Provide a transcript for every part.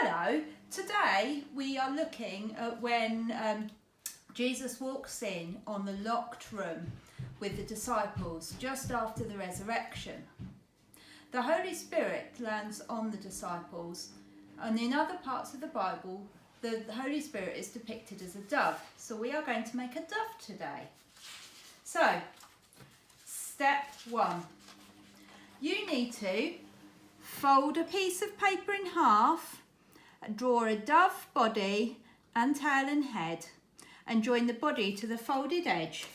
Hello, today we are looking at when Jesus walks in on the locked room with the disciples just after the resurrection. The Holy Spirit lands on the disciples, and in other parts of the Bible the Holy Spirit is depicted as a dove. So we are going to make a dove today. So, step 1. You need to fold a piece of paper in half, draw a dove body and tail and head, and join the body to the folded edge,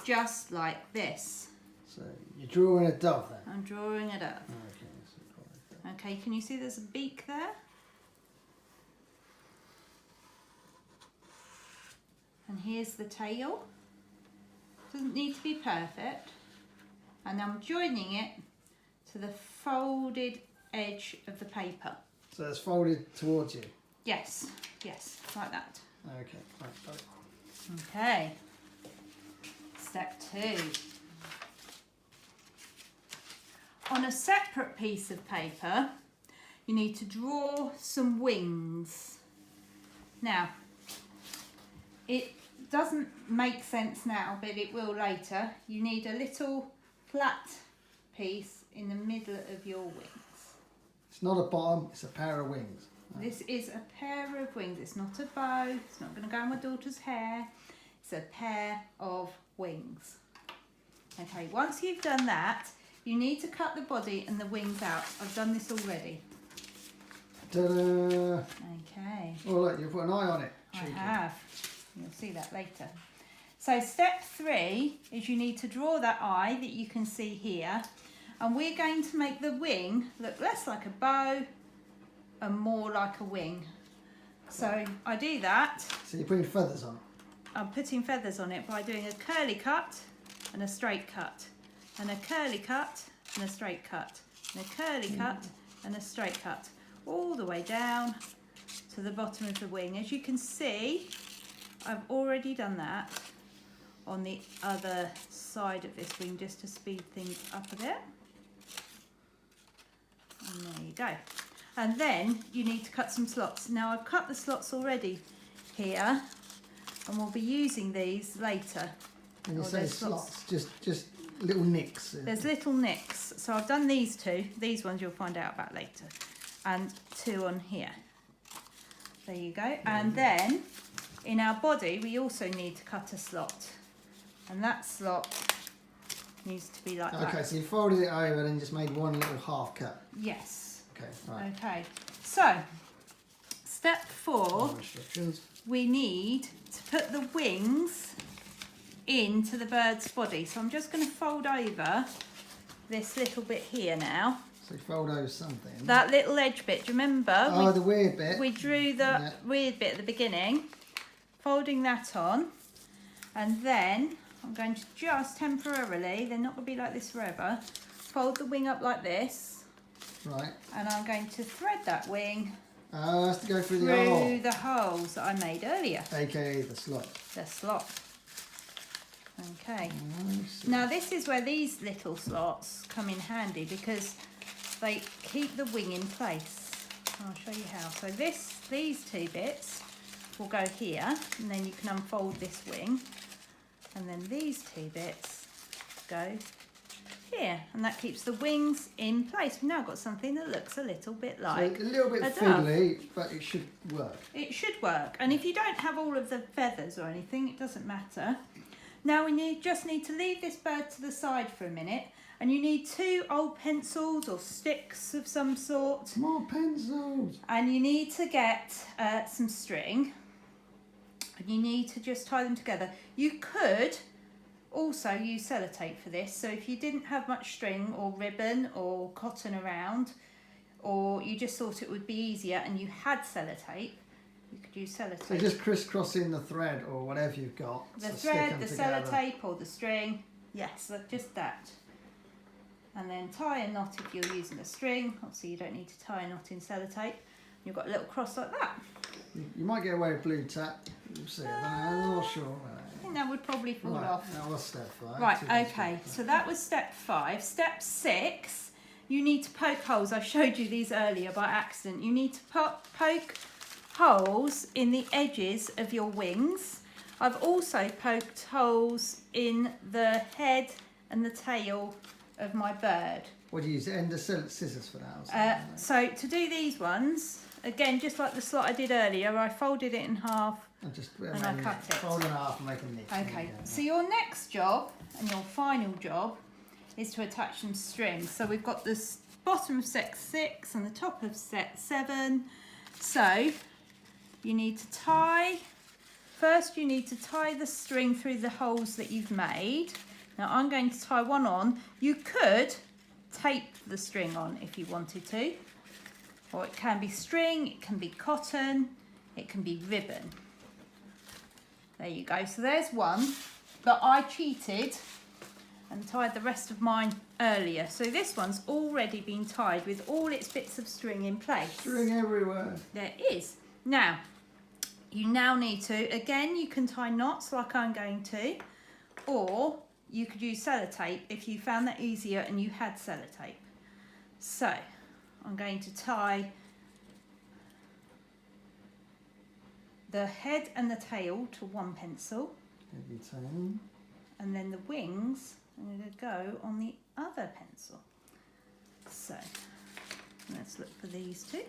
just like this. So you're drawing a dove then? I'm drawing a dove. Okay, Okay, can you see there's a beak there? And here's the tail. Doesn't need to be perfect. And I'm joining it to the folded edge of the paper. so it's folded towards you? Yes, like that. Okay, right, got it. Okay. Step 2. On a separate piece of paper, you need to draw some wings. Now, it doesn't make sense now, but it will later. You need a little flat piece in the middle of your wings. It's not a bottom, it's a pair of wings. This is a pair of wings. It's not a bow. It's not going to go on my daughter's hair. It's a pair of wings. Okay, once you've done that, you need to cut the body and the wings out. I've done this already. Ta-da! Okay. Oh look, you've put an eye on it. I Cheeky. have. You'll see that later. So step 3 is you need to draw that eye that you can see here, and we're going to make the wing look less like a bow and more like a wing. So I do that. So you're putting feathers on? I'm putting feathers on it by doing a curly cut and a straight cut, and a curly cut and a straight cut, and a curly cut and a straight cut, all the way down to the bottom of the wing. As you can see, I've already done that on the other side of this wing just to speed things up a bit. And there you go. And then you need to cut some slots. Now I've cut the slots already here, and we'll be using these later. When you Oh, say there's slots, just little nicks. There's little nicks. So I've done these 2. These ones you'll find out about later. And 2 on here. There you go. And then in our body we also need to cut a slot. And that slot needs to be like that. Okay, so you folded it over and then just made one little half cut. Yes. Okay, right. Okay. So step 4, More instructions. we need to put the wings into the bird's body. So I'm just going to fold over this little bit here now. So you fold over something. That little edge bit, do you remember? Oh, the weird bit. We drew the Yeah. weird bit at the beginning, folding that on, and then I'm going to just temporarily, they're not going to be like this forever, fold the wing up like this, Right. and I'm going to thread that wing Oh, has to go through the through hole. the holes that I made earlier, AKA the slot. the slot. Okay. I see. Now this is where these little slots come in handy because they keep the wing in place. I'll show you how. So these 2 bits will go here, and then you can unfold this wing, and then these 2 bits go here, and that keeps the wings in place. We've now got something that looks a little bit like so a little bit a dove. fiddly, but it should work. It should work, and if you don't have all of the feathers or anything, it doesn't matter. Now we just need to leave this bird to the side for a minute, and you need 2 old pencils or sticks of some sort, More pencils. and you need to get some string, and you need to just tie them together. You could also use sellotape for this, so if you didn't have much string or ribbon or cotton around, or you just thought it would be easier and you had sellotape, you could use sellotape. So just crisscrossing the thread or whatever you've got. The so stick thread, them the together. sellotape or the string, yes, just that. And then tie a knot if you're using a string. Obviously you don't need to tie a knot in sellotape. You've got a little cross like that. You might get away with blue tack. We'll see. I'm not sure. I think that would probably fall Right, off. that was step 5. Right, okay, so that was step 5. Step 6 you need to poke holes. I showed you these earlier by accident. You need to poke holes in the edges of your wings. I've also poked holes in the head and the tail of my bird. What do you use? End of scissors for that? Or something like that? So to do these ones, again, just like the slot I did earlier, I folded it in half And just and I cut it. fold in half and make a nick. Okay, so your next job and your final job is to attach some strings. So we've got this bottom of set 6 and the top of set 7. So you need to tie, first you need to tie the string through the holes that you've made. Now I'm going to tie one on. You could tape the string on if you wanted to, or it can be string, it can be cotton, it can be ribbon. There you go, so there's one, but I cheated and tied the rest of mine earlier. So this one's already been tied with all its bits of string in place. String everywhere. There is. Now, you now need to, again, you can tie knots like I'm going to, or you could use sellotape if you found that easier and you had sellotape. So, I'm going to tie the head and the tail to one pencil, Maybe 10. and then the wings I'm going to go on the other pencil. So, let's look for these two.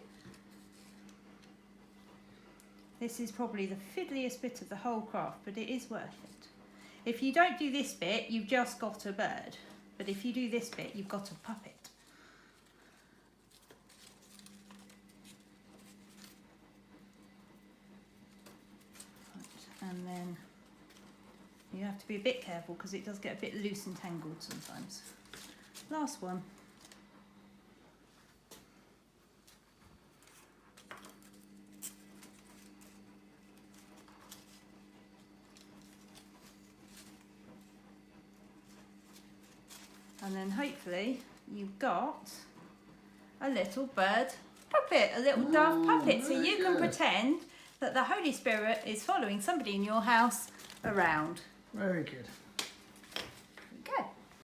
This is probably the fiddliest bit of the whole craft, but it is worth it. If you don't do this bit, you've just got a bird. But if you do this bit, you've got a puppet. Right, and then you have to be a bit careful because it does get a bit loose and tangled sometimes. Last one. And then hopefully you've got a little bird puppet, a little dove puppet. So you can pretend that the Holy Spirit is following somebody in your house around. Very good.